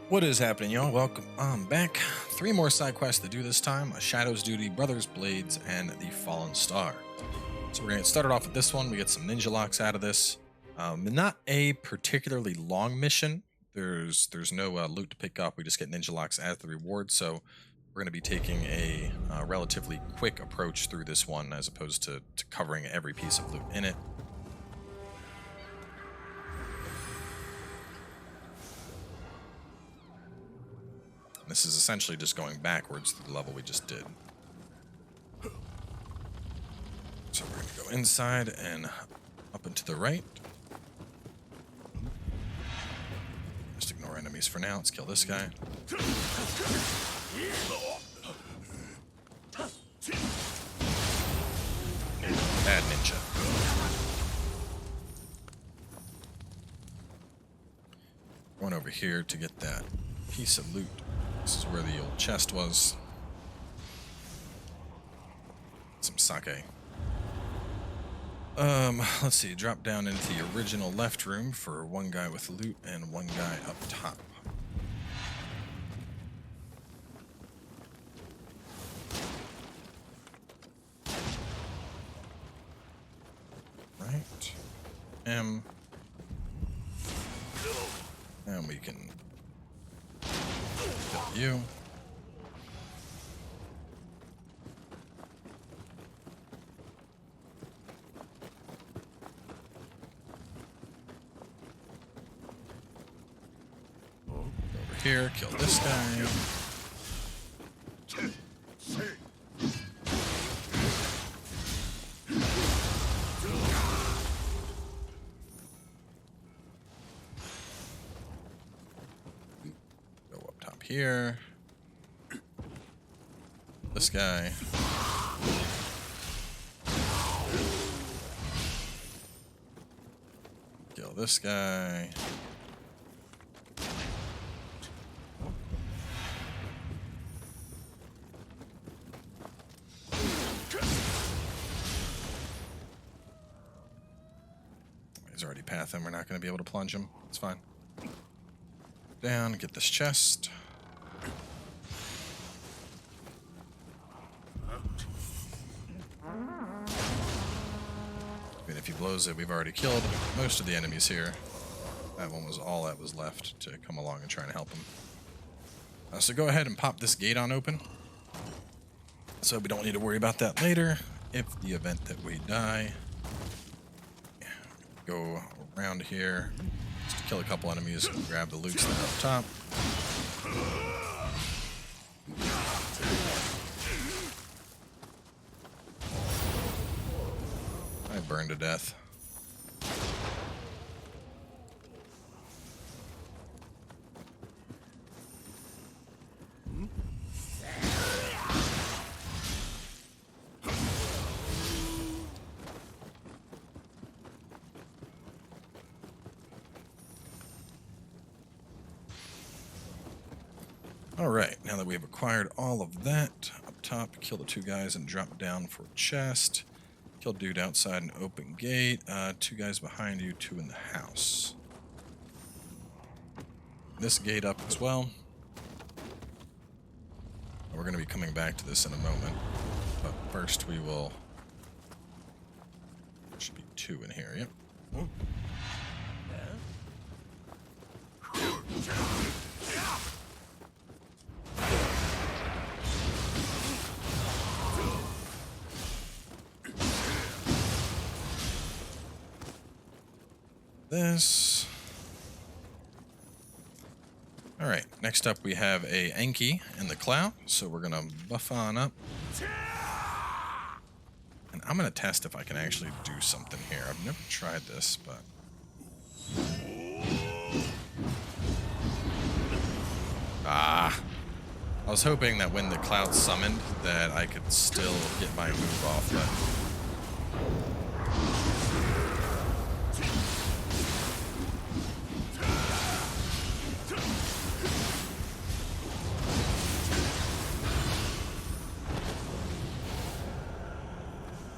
What is happening, y'all? Welcome back. Three more side quests to do this time: a Shadow's Duty, Brothers Blades, and the Fallen Star. So we're gonna get started off with this one. We get some ninja locks out of this. Not a particularly long mission. There's no loot to pick up. We just get ninja locks as the reward. So we're gonna be taking a relatively quick approach through this one, as opposed to covering every piece of loot in it. This is essentially just going backwards to the level we just did. So we're going to go inside and up and to the right. Just ignore enemies for now. Let's kill this guy. Bad ninja. Going over here to get that piece of loot. This is where the old chest was. Some sake. Let's see. Drop down into the original left room for one guy with loot and one guy up top. Right. And we can kill you. Over here, kill this guy. Go up top here. This guy. Kill this guy. He's already pathing. We're not going to be able to plunge him. It's fine. Down, get this chest. And if he blows it, we've already killed most of the enemies here. That one was all that was left to come along and try and help him. So go ahead and pop this gate on open. So we don't need to worry about that later. If the event that we die. Go around here. Just to kill a couple enemies and grab the loots that are up top. I burned to death. Alright, now that we've acquired all of that, up top, kill the two guys and drop down for a chest. Kill dude outside an open gate. Two guys behind you, two in the house. This gate up as well. We're going to be coming back to this in a moment. But first we will... There should be two in here, yep. This. Alright, next up we have a Enki in the cloud, so we're gonna buff on up. And I'm gonna test if I can actually do something here. I've never tried this, but... I was hoping that when the cloud summoned that I could still get my move off, but...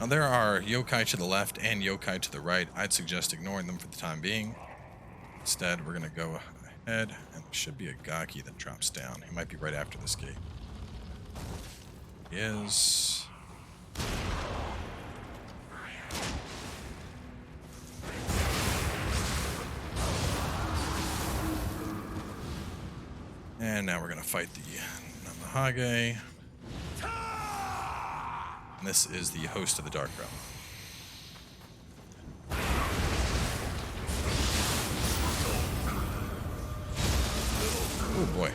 Now there are yokai to the left and yokai to the right. I'd suggest ignoring them for the time being. Instead, we're going to go head, and there should be a Gaki that drops down. He might be right after this gate. He is. And now we're going to fight the Namahage. And this is the host of the Dark Realm. Oh boy.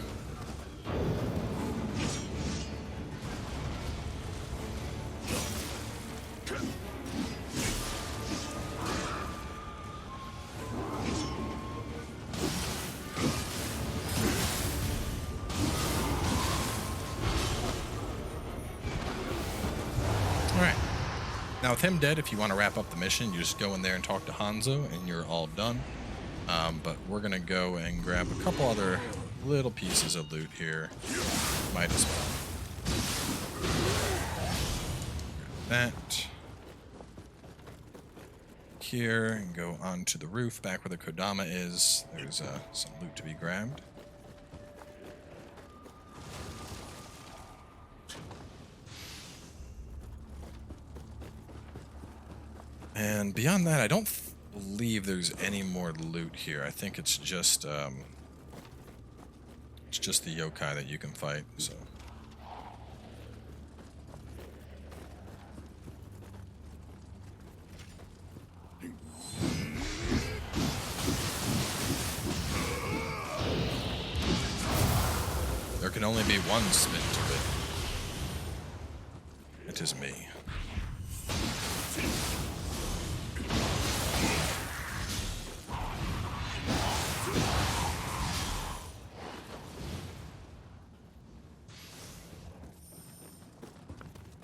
Alright. Now with him dead, if you want to wrap up the mission, you just go in there and talk to Hanzo and you're all done. But we're going to go and grab a couple other little pieces of loot here. Might as well. That. Here, and go onto the roof, back where the Kodama is. There's some loot to be grabbed. And beyond that, I don't believe there's any more loot here. I think it's just the yokai that you can fight, so. There can only be one spin to it. It is me.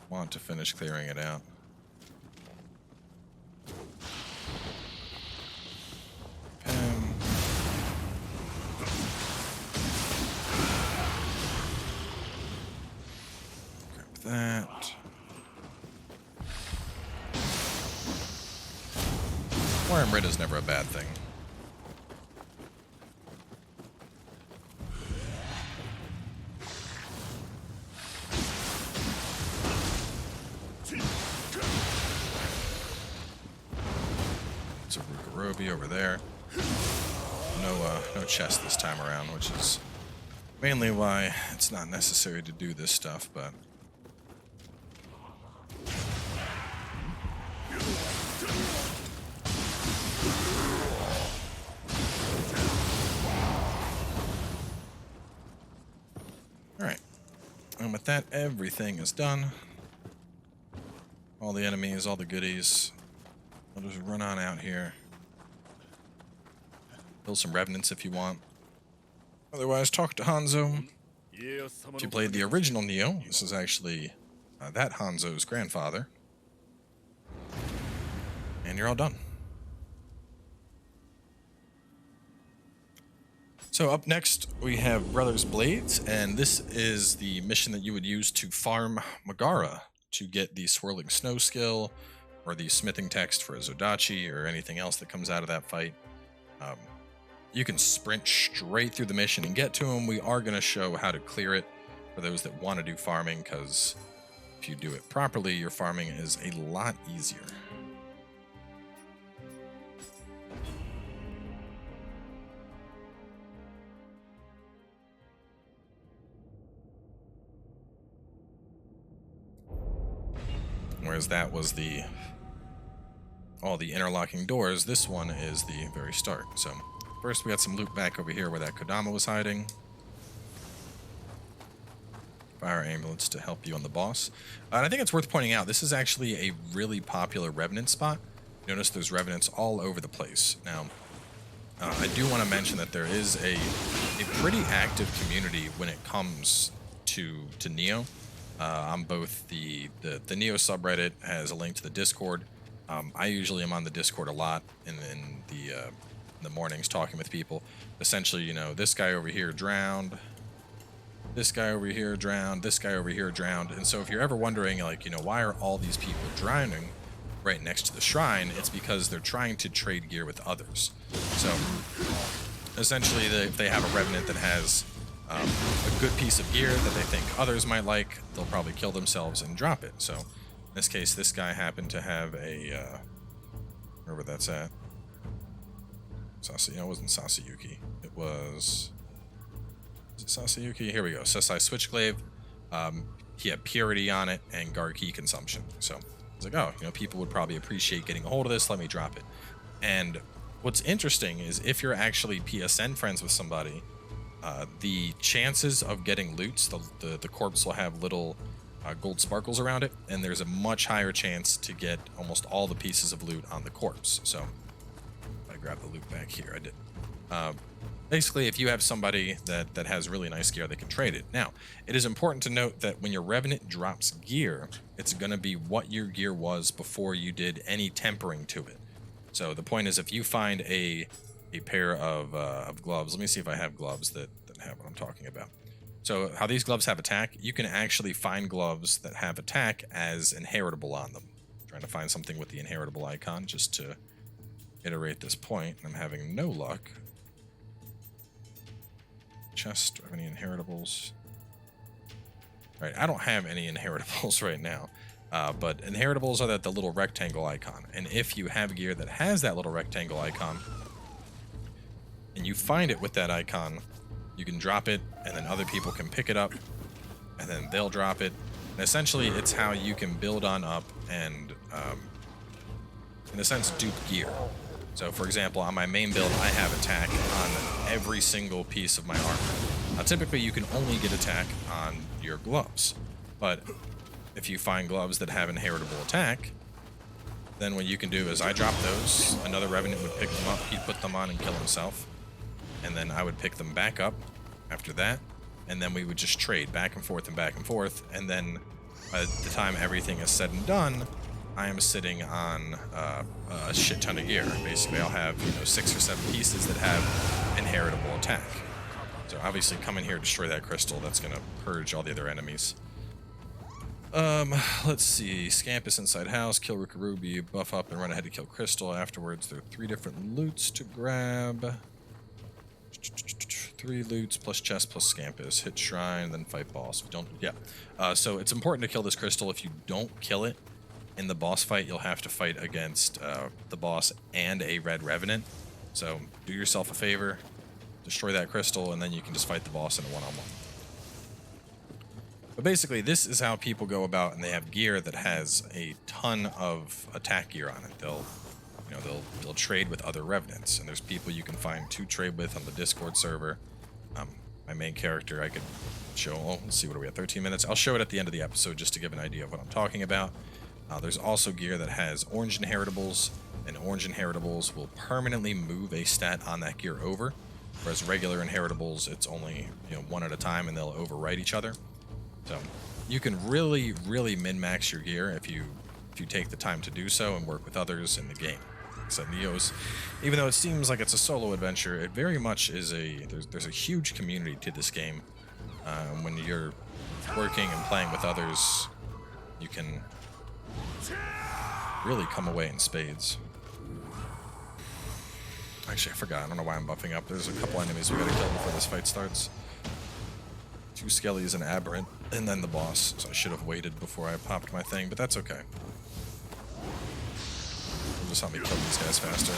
Want to finish clearing it out. Grab that. More Amrita is never a bad thing. Over there. No chest this time around, which is mainly why it's not necessary to do this stuff, but alright. And with that, everything is done. All the enemies, all the goodies. I'll just run on out here. Kill some revenants if you want. Otherwise, talk to Hanzo. If you played the original Nioh, this is actually that Hanzo's grandfather. And you're all done. So up next, we have Brothers Blades, and this is the mission that you would use to farm Megara to get the Swirling Snow skill, or the smithing text for a Zodachi, or anything else that comes out of that fight. You can sprint straight through the mission and get to him. We are going to show how to clear it for those that want to do farming, because if you do it properly, your farming is a lot easier. Whereas that was all the interlocking doors, this one is the very start. So first, we got some loot back over here where that Kodama was hiding. Fire ambulance to help you on the boss. And I think it's worth pointing out, this is actually a really popular Revenant spot. Notice there's Revenants all over the place. Now, I do want to mention that there is a pretty active community when it comes to Nioh. On both the Nioh subreddit has a link to the Discord. I usually am on the Discord a lot in the mornings talking with people. Essentially, you know, this guy over here drowned, this guy over here drowned, this guy over here drowned. And so if you're ever wondering, like, you know, why are all these people drowning right next to the shrine, it's because they're trying to trade gear with others. So essentially, if they have a revenant that has a good piece of gear that they think others might like, they'll probably kill themselves and drop it. So in this case, this guy happened to have a wherever that's at. It wasn't Sasayuki. It was it Sasayuki? Here we go. Sesai Switchglaive. He had purity on it and guard key consumption. So I was like, oh, people would probably appreciate getting a hold of this. Let me drop it. And what's interesting is if you're actually PSN friends with somebody, the chances of getting loots, the corpse will have little gold sparkles around it, and there's a much higher chance to get almost all the pieces of loot on the corpse. So if I grab the loot back here, I did. Basically, if you have somebody that has really nice gear, they can trade it. Now, it is important to note that when your Revenant drops gear, it's going to be what your gear was before you did any tempering to it. So the point is, if you find a pair of gloves, let me see if I have gloves that have what I'm talking about. So how these gloves have attack, you can actually find gloves that have attack as inheritable on them. I'm trying to find something with the inheritable icon just to iterate this point. I'm having no luck. Chest, do I have any inheritables? All right, I don't have any inheritables right now. But inheritables are the little rectangle icon. And if you have gear that has that little rectangle icon, and you find it with that icon, you can drop it, and then other people can pick it up, and then they'll drop it. And essentially, it's how you can build on up and, in a sense, dupe gear. So, for example, on my main build, I have attack on every single piece of my armor. Now, typically, you can only get attack on your gloves. But if you find gloves that have inheritable attack, then what you can do is I drop those, another Revenant would pick them up, he'd put them on and kill himself. And then I would pick them back up after that, and then we would just trade back and forth and back and forth. And then by the time everything is said and done, I am sitting on a shit ton of gear. Basically, I'll have 6 or 7 pieces that have inheritable attack. So obviously, come in here, destroy that crystal. That's gonna purge all the other enemies. Let's see. Scampus inside house, kill Ruby, buff up and run ahead to kill Crystal. Afterwards, there are 3 different loots to grab. 3 loots plus chest plus Scampus. Hit shrine, then fight boss. So it's important to kill this crystal. If you don't kill it in the boss fight, you'll have to fight against the boss and a red revenant. So do yourself a favor, destroy that crystal, and then you can just fight the boss in a one-on-one. But basically, this is how people go about, and they have gear that has a ton of attack gear on it. They'll trade with other revenants, and there's people you can find to trade with on the Discord server. My main character I could show. Oh, let's see, what are we at? 13 minutes. I'll show it at the end of the episode just to give an idea of what I'm talking about. There's also gear that has orange inheritables, and orange inheritables will permanently move a stat on that gear over, whereas regular inheritables, it's only one at a time, and they'll overwrite each other. So you can really, really min-max your gear if you take the time to do so and work with others in the game. So Nioh's, even though it seems like it's a solo adventure, it very much is there's a huge community to this game. When you're working and playing with others, you can really come away in spades. Actually, I forgot. I don't know why I'm buffing up. There's a couple enemies we gotta kill before this fight starts. 2 skellies and aberrant, and then the boss. So I should have waited before I popped my thing, but that's okay. It'll just help me kill these guys faster.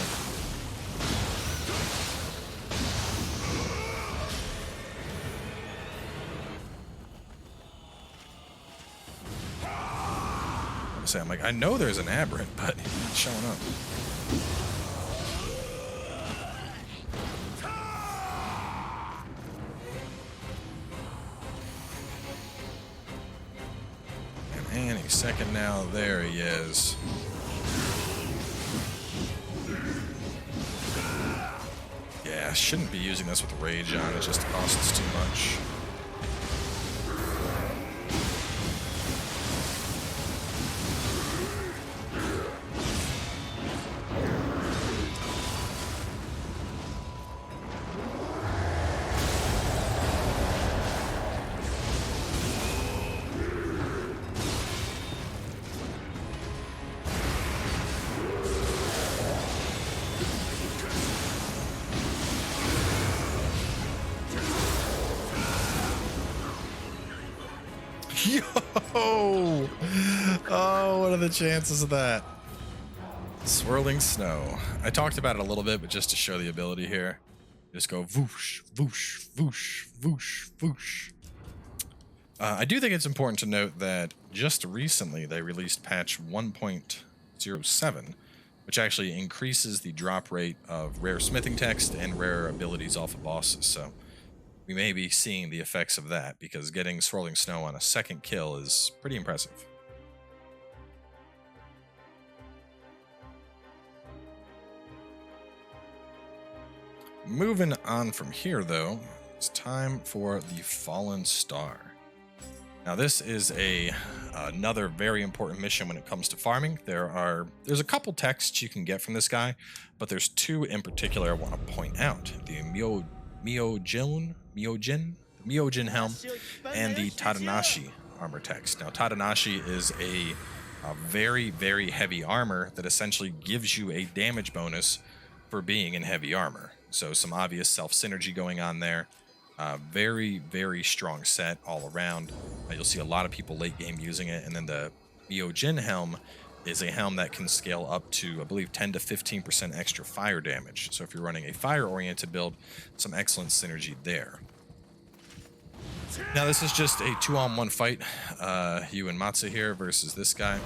I'm like, I know there's an aberrant, but he's not showing up. And any second now, there he is. Yeah, shouldn't be using this with rage on, it just costs too much. Yo! Oh, what are the chances of that? Swirling snow. I talked about it a little bit, but just to show the ability here, just go whoosh, whoosh, whoosh, whoosh, whoosh. I do think it's important to note that just recently they released patch 1.07, which actually increases the drop rate of rare smithing text and rare abilities off of bosses. So we may be seeing the effects of that, because getting Swirling Snow on a second kill is pretty impressive. Moving on from here, though, it's time for the Fallen Star. Now, this is another very important mission when it comes to farming. There's a couple texts you can get from this guy, but there's two in particular I want to point out: the Myojin helm and the Tadanashi armor text. Now, Tadanashi is a very, very heavy armor that essentially gives you a damage bonus for being in heavy armor. So some obvious self-synergy going on there. Very, very strong set all around. You'll see a lot of people late game using it. And then the Myojin helm is a helm that can scale up to, I believe, 10 to 15% extra fire damage. So if you're running a fire-oriented build, some excellent synergy there. Now, this is just a 2-on-1 fight. You and Matsu here versus this guy.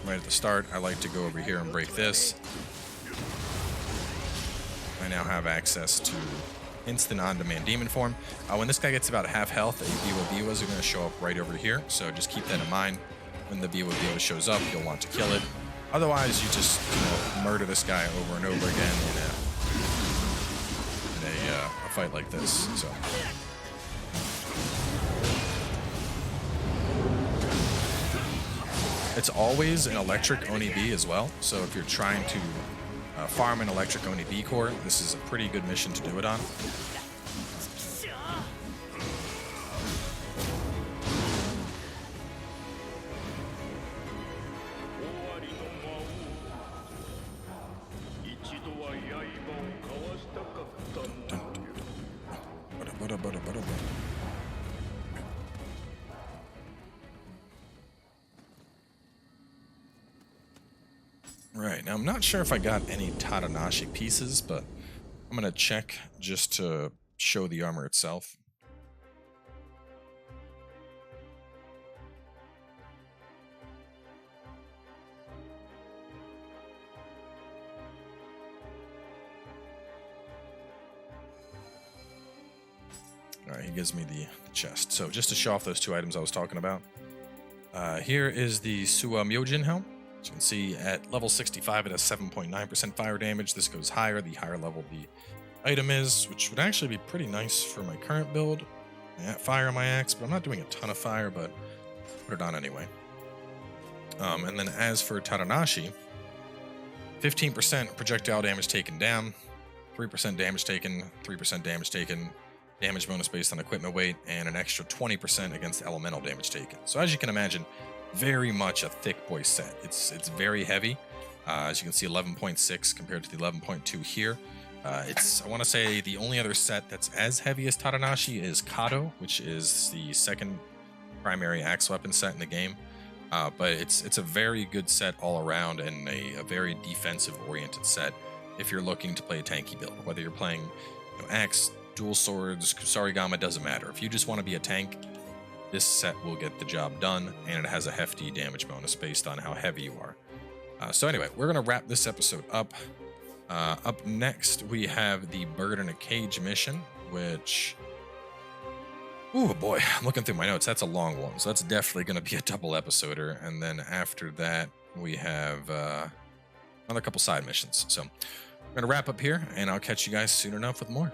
Right at the start, I like to go over here and break this. I now have access to instant on-demand demon form. When this guy gets about half health, a Biwas are going to show up right over here, so just keep that in mind. When the Biwa shows up, you'll want to kill it. Otherwise, you just murder this guy over and over again in a fight like this. So it's always an electric Oni B as well. So if you're trying to farm an electric Oni B core, this is a pretty good mission to do it on. Right, now I'm not sure if I got any Tadanashi pieces, but I'm going to check just to show the armor itself. Alright, he gives me the chest. So just to show off those two items I was talking about. Here is the Suwa Myojin helm. As you can see, at level 65, it has 7.9% fire damage. This goes higher the higher level the item is, which would actually be pretty nice for my current build. Fire on my axe, but I'm not doing a ton of fire, but put it on anyway. And then as for Tadanashi, 15% projectile damage taken down, 3% damage taken, 3% damage taken, damage bonus based on equipment weight, and an extra 20% against elemental damage taken. So as you can imagine, very much a thick boy set. It's very heavy. As you can see, 11.6 compared to the 11.2 here. I want to say the only other set that's as heavy as Tadanashi is Kato, which is the second primary axe weapon set in the game. But it's a very good set all around, and a very defensive oriented set if you're looking to play a tanky build. Whether you're playing axe, dual swords, Kusarigama, doesn't matter. If you just want to be a tank, this set will get the job done, and it has a hefty damage bonus based on how heavy you are. So anyway, we're going to wrap this episode up. Up next, we have the Bird in a Cage mission, which... Oh boy, I'm looking through my notes. That's a long one, so that's definitely going to be a double episoder. And then after that, we have another couple side missions. So we're going to wrap up here, and I'll catch you guys soon enough with more.